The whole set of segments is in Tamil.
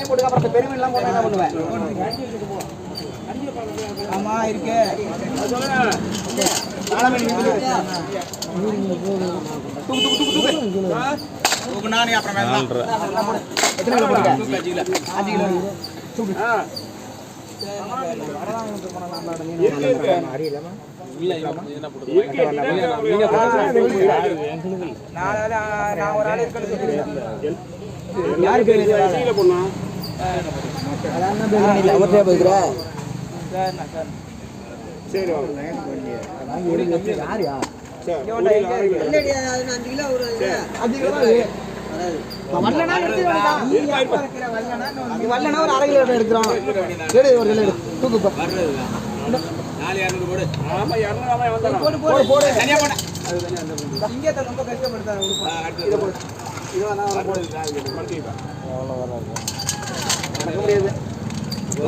போட்டு அப்புறம் பெரிய மீன்லாம் போட்டா என்ன பண்ணுவேன்? ஆமா இருக்கு. நாளை மீன் தூக்கு நானே அப்புறம் எத்தனை கிலோ போடுங்க? 5 கிலோ. 5 கிலோ தூக்கு. நான் ஒரு ஆள் வரலன்னா ஒரு 1/2 கிலோ எடுக்கிறோம். எடு ஒரு கிலோ எடு தூக்குப்பா. ரொம்ப கஷ்டப்படுத்தாங்க.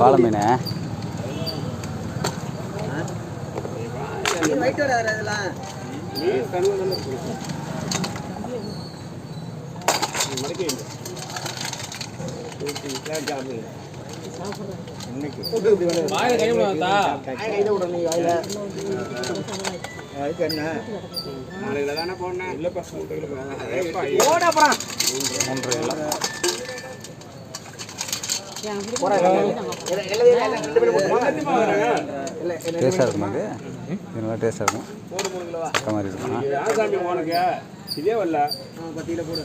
வாழை மீன் டேஸ்டாக இருக்கும் அது நல்லா டேஸ்டாக இருக்கும் சக்க மாதிரி இருக்கும் இதே வரல 10 கிலோ போடு